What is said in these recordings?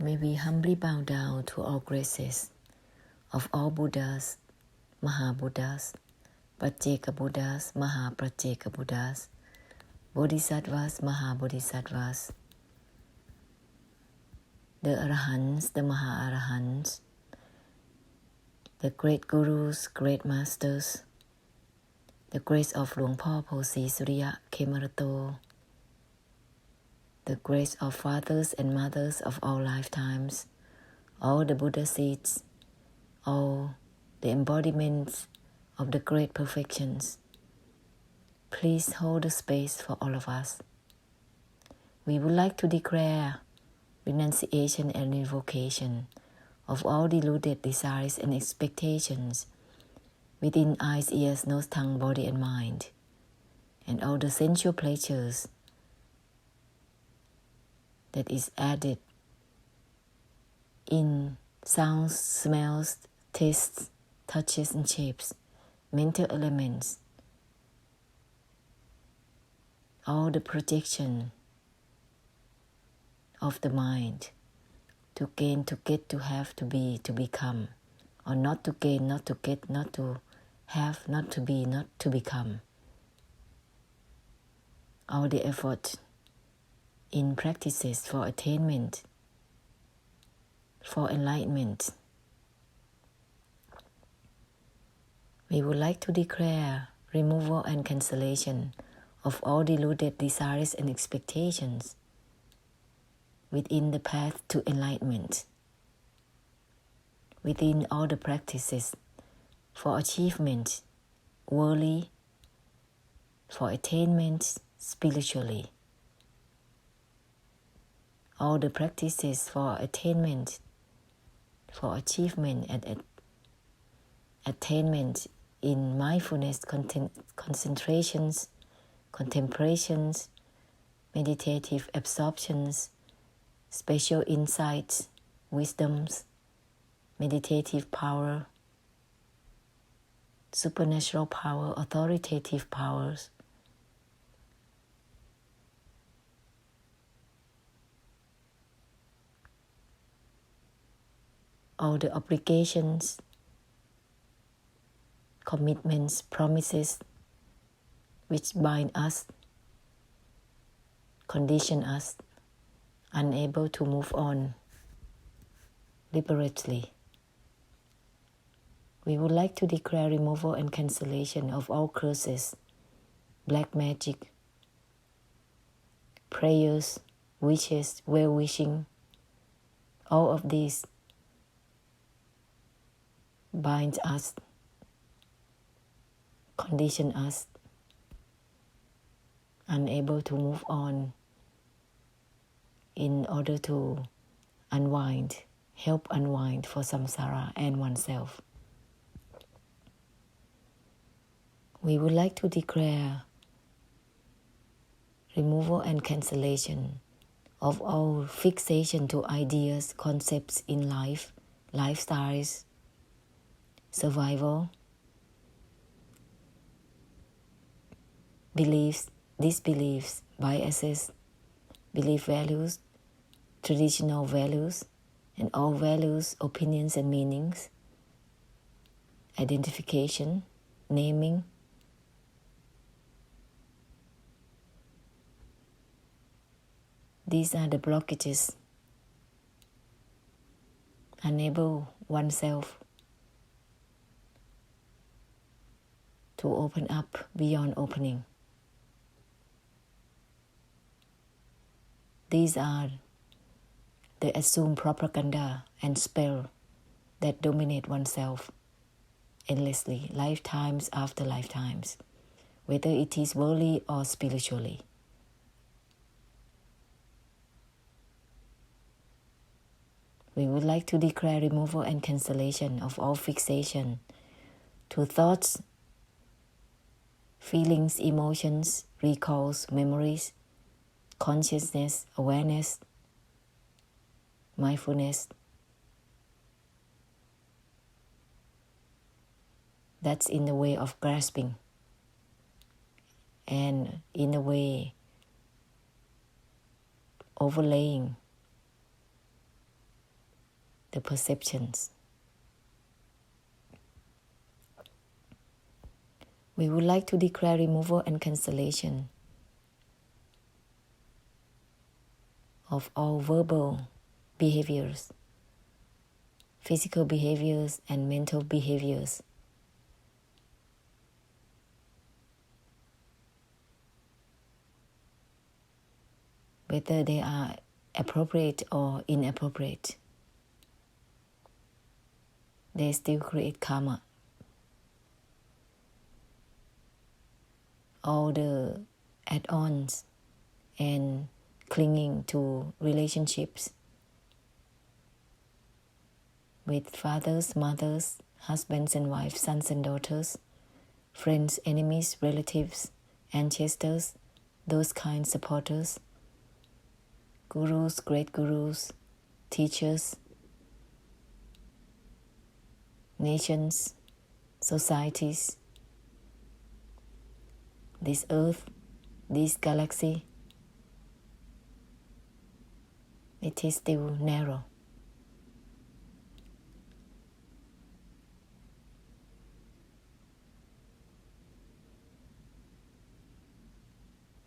May we humbly bow down to all graces of all Buddhas, Maha-Buddhas, Pratyeka Buddhas, Maha-Pratyeka Buddhas, Bodhisattvas, Maha-Bodhisattvas, the Arahants, the Maha-Arahants, the great Gurus, great Masters, the grace of Luang Por Posi Surya Khemarato, the grace of fathers and mothers of all lifetimes, all the Buddha seeds, all the embodiments of the great perfections. Please hold the space for all of us. We would like to declare renunciation and revocation of all deluded desires and expectations within eyes, ears, nose, tongue, body, and mind, and all the sensual pleasures that is added in sounds, smells, tastes, touches, and shapes, mental elements, all the projection of the mind to gain, to get, to have, to be, to become, or not to gain, not to get, not to have, not to be, not to become. All the effort in practices for attainment, for enlightenment. We would like to declare removal and cancellation of all deluded desires and expectations within the path to enlightenment, within all the practices for achievement worldly, for attainment spiritually, all the practices for attainment, for achievement and attainment in mindfulness, concentrations, contemplations, meditative absorptions, special insights, wisdoms, meditative power, supernatural power, authoritative powers, all the obligations, commitments, promises which bind us, condition us, unable to move on liberally. We would like to declare removal and cancellation of all curses, black magic, prayers, wishes, well-wishing. All of these bind us, condition us, unable to move on in order to unwind, help unwind for samsara and oneself. We would like to declare removal and cancellation of all fixation to ideas, concepts in life, lifestyles, survival, beliefs, disbeliefs, biases, belief values, traditional values, and all values, opinions, and meanings, identification, naming, these are the blockages, enable oneself to open up beyond opening. These are the assumed propaganda and spell that dominate oneself endlessly, lifetimes after lifetimes, whether it is worldly or spiritually. We would like to declare removal and cancellation of all fixation to thoughts, feelings, emotions, recalls, memories, consciousness, awareness, mindfulness. That's in the way of grasping and in a way overlaying the perceptions. We would like to declare removal and cancellation of all verbal behaviors, physical behaviors, and mental behaviors. Whether they are appropriate or inappropriate, they still create karma. All the add-ons and clinging to relationships with fathers, mothers, husbands and wives, sons and daughters, friends, enemies, relatives, ancestors, those kind supporters, gurus, great gurus, teachers, nations, societies, this earth, this galaxy, it is still narrow.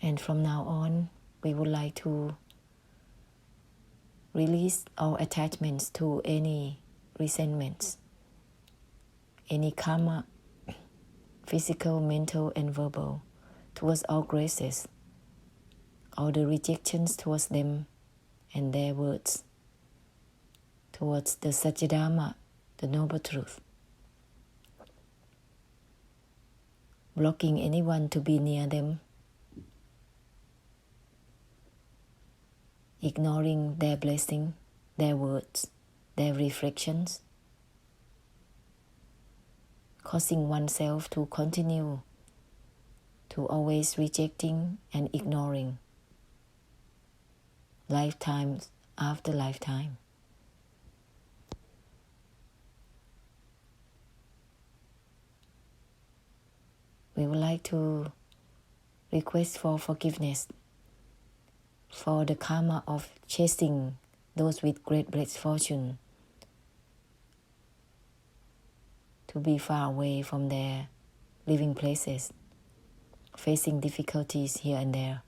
And from now on, we would like to release our attachments to any resentments, any karma, physical, mental, and verbal, towards our graces, all the rejections towards them and their words, towards the Satyadharma, the noble truth, blocking anyone to be near them, ignoring their blessing, their words, their reflections, causing oneself to continue to always rejecting and ignoring, lifetimes after lifetime. We would like to request for forgiveness for the karma of chasing those with great misfortune to be far away from their living places, facing difficulties here and there.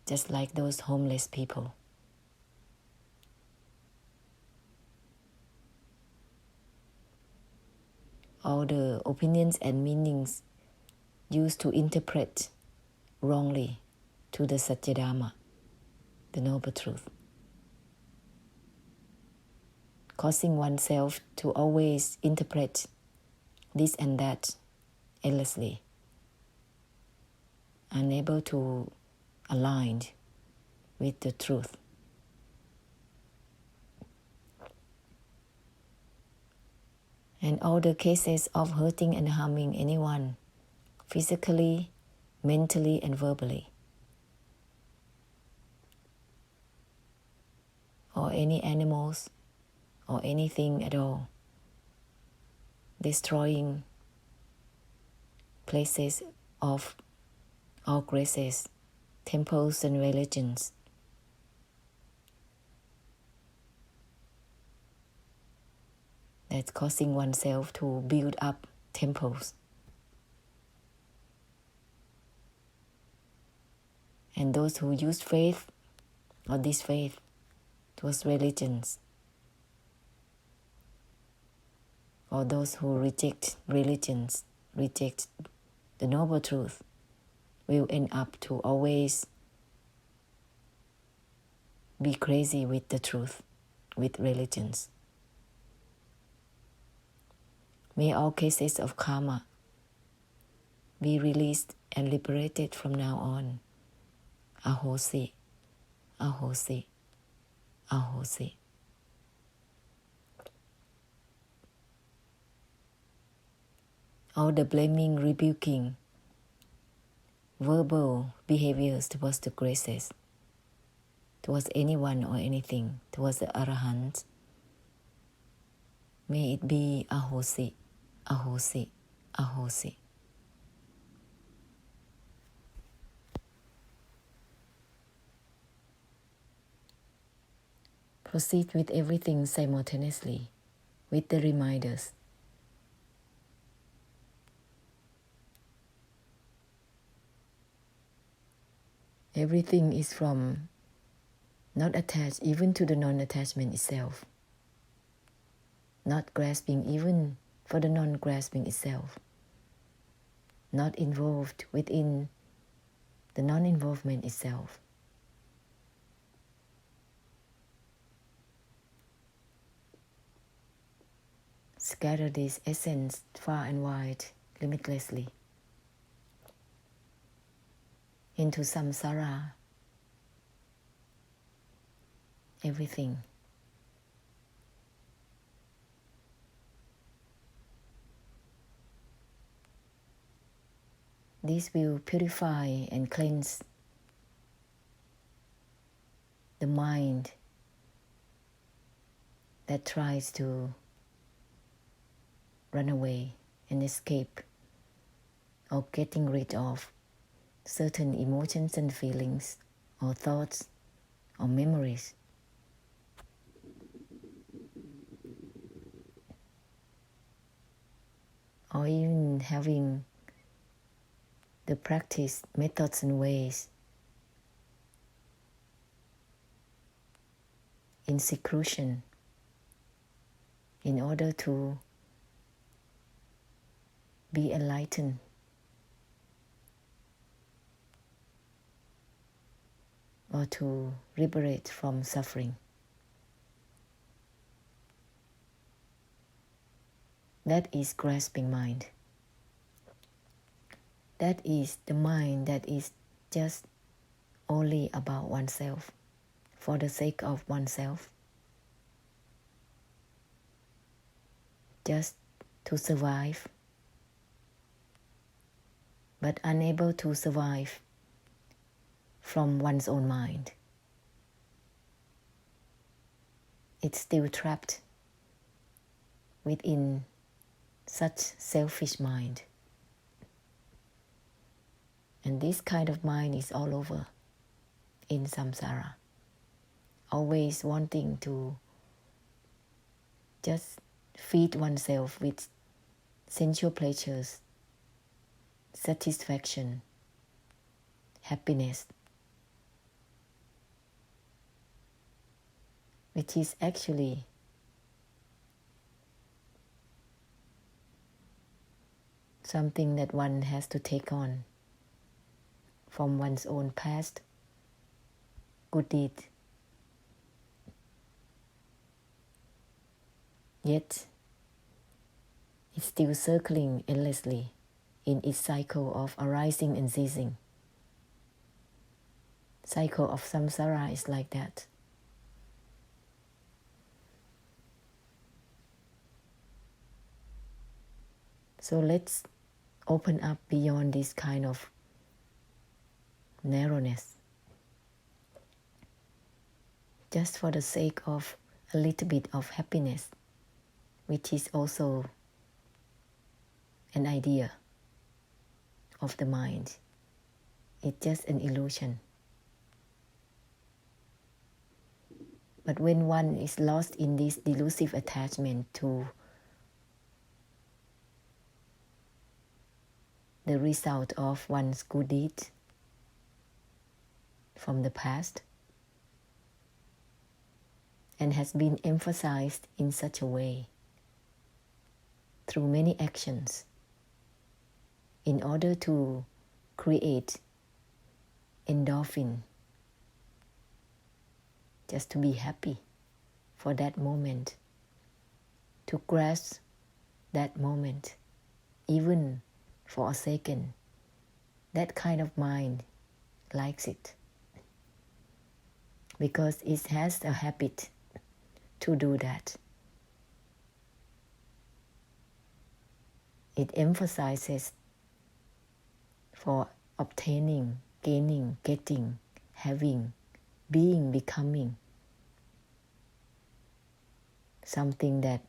Just like those homeless people. All the opinions and meanings used to interpret wrongly to the Satyadharma, the noble truth, causing oneself to always interpret this and that endlessly, unable to align with the truth. And all the cases of hurting and harming anyone, physically, mentally, and verbally, or any animals, or anything at all, destroying places of all graces, temples and religions, that's causing oneself to build up temples. And those who use faith or disfaith towards religions, or those who reject religions, reject the noble truth, will end up to always be crazy with the truth, with religions. May all cases of karma be released and liberated from now on. Ahosi, ahosi, ahosi. All the blaming, rebuking, verbal behaviors towards the graces, towards anyone or anything, towards the Arahants, may it be ahosi, ahosi, ahosi. Proceed with everything simultaneously with the reminders. Everything is from not attached even to the non-attachment itself, not grasping even for the non-grasping itself, not involved within the non-involvement itself. Scatter this essence far and wide, limitlessly, into samsara, everything. This will purify and cleanse the mind that tries to run away and escape or getting rid of certain emotions and feelings or thoughts or memories. Or even having the practice, methods and ways in seclusion in order to be enlightened or to liberate from suffering. That is grasping mind. That is the mind that is just only about oneself, for the sake of oneself, just to survive, but unable to survive from one's own mind. It's still trapped within such selfish mind. And this kind of mind is all over in samsara, always wanting to just feed oneself with sensual pleasures, satisfaction, happiness, which is actually something that one has to take on from one's own past good deed. Yet, it's still circling endlessly in its cycle of arising and ceasing. Cycle of samsara is like that. So let's open up beyond this kind of narrowness, just for the sake of a little bit of happiness, which is also an idea of the mind. It's just an illusion. But when one is lost in this delusive attachment to the result of one's good deed from the past, and has been emphasized in such a way through many actions in order to create endorphin, just to be happy for that moment, to grasp that moment, even for a second. That kind of mind likes it because it has a habit to do that. It emphasizes for obtaining, gaining, getting, having, being, becoming something that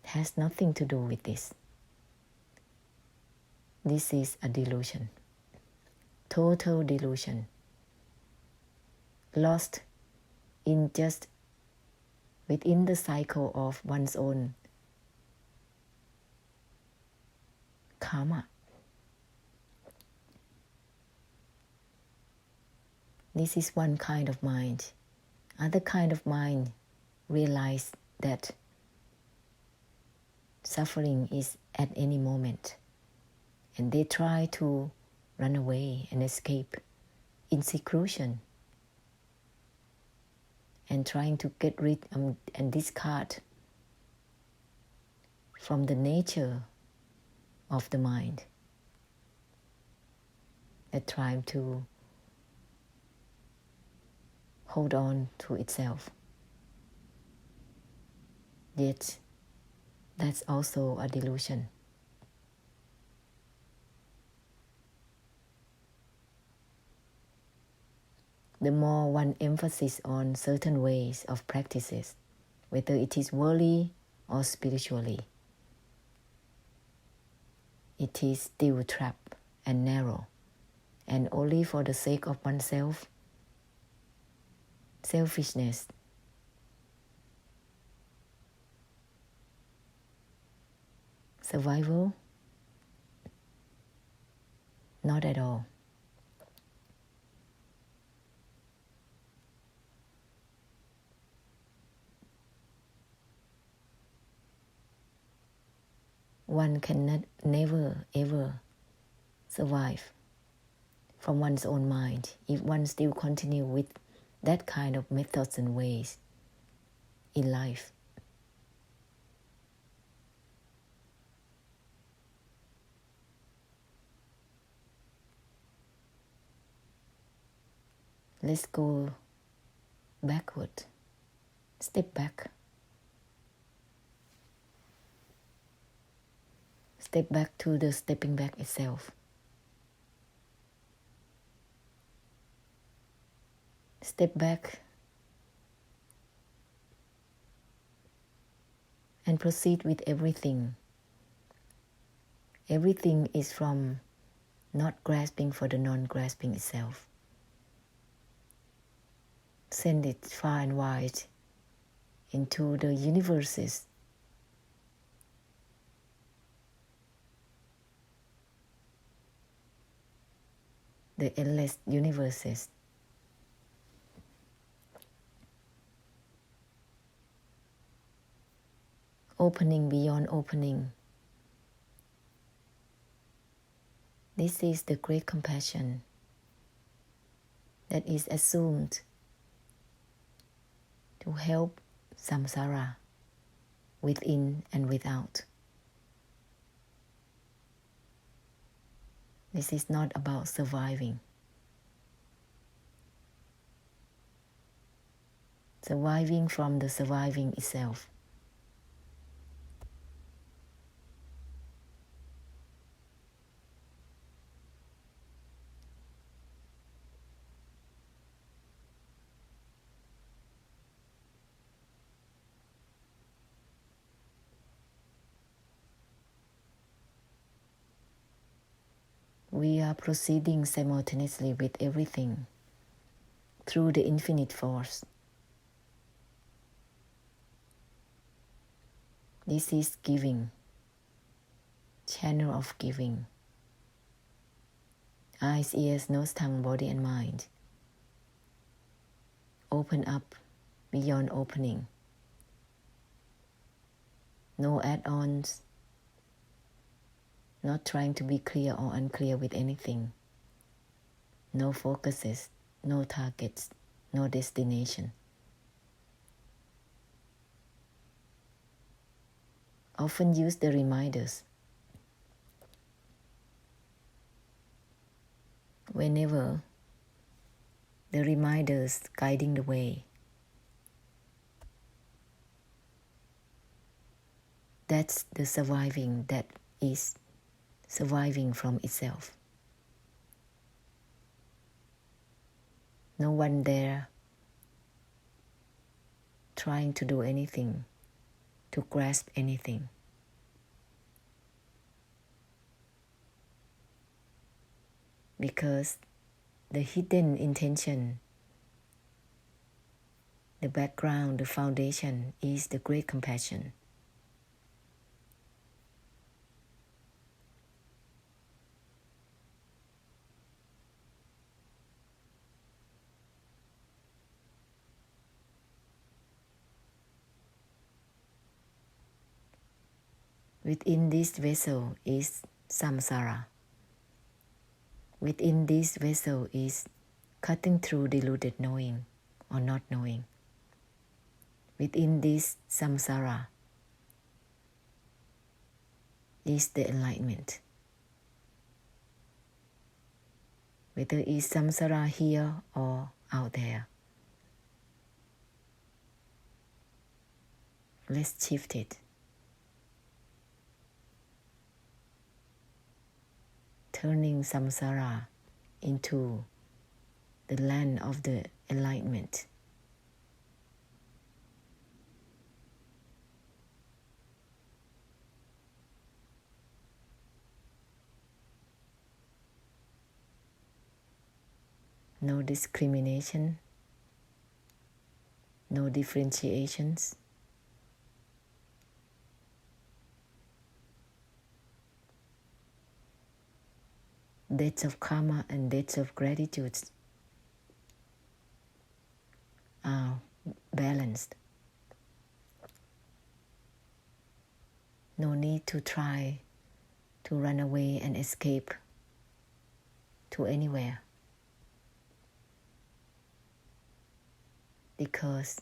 has nothing to do with this. This is a delusion, total delusion, lost in just within the cycle of one's own karma. This is one kind of mind. Other kind of mind realize that suffering is at any moment, and they try to run away and escape in seclusion and trying to get rid and discard from the nature of the mind that trying to hold on to itself. Yet, that's also a delusion. The more one emphasizes on certain ways of practices, whether it is worldly or spiritually, it is still trapped and narrow, and only for the sake of oneself, selfishness, survival, not at all. One can never ever survive from one's own mind if one still continue with that kind of methods and ways in life. Let's go backward, step back. Step back to the stepping back itself. Step back and proceed with everything. Everything is from not grasping for the non-grasping itself. Send it far and wide into the universes. The endless universes. Opening beyond opening. This is the great compassion that is assumed to help samsara within and without. This is not about surviving. Surviving from the surviving itself. We are proceeding simultaneously with everything through the infinite force. This is giving, channel of giving. Eyes, ears, nose, tongue, body, and mind. Open up beyond opening. No add-ons. Not trying to be clear or unclear with anything. No focuses, no targets, no destination. Often use the reminders. Whenever the reminders guiding the way. That's the surviving that is surviving from itself. No one there trying to do anything, to grasp anything. Because the hidden intention The background, the foundation is the great compassion. Within this vessel is samsara. Within this vessel is cutting through deluded knowing or not knowing. Within this samsara is the enlightenment. Whether it's samsara here or out there, let's shift it. Turning samsara into the land of the enlightenment. No discrimination, no differentiations. Debts of karma and debts of gratitude are balanced. No need to try to run away and escape to anywhere, because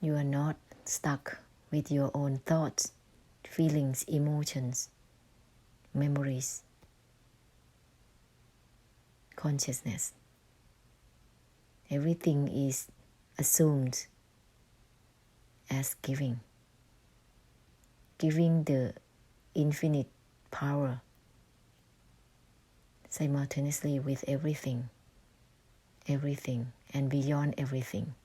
you are not stuck with your own thoughts, feelings, emotions, memories, consciousness. Everything is assumed as giving the infinite power simultaneously with everything and beyond everything.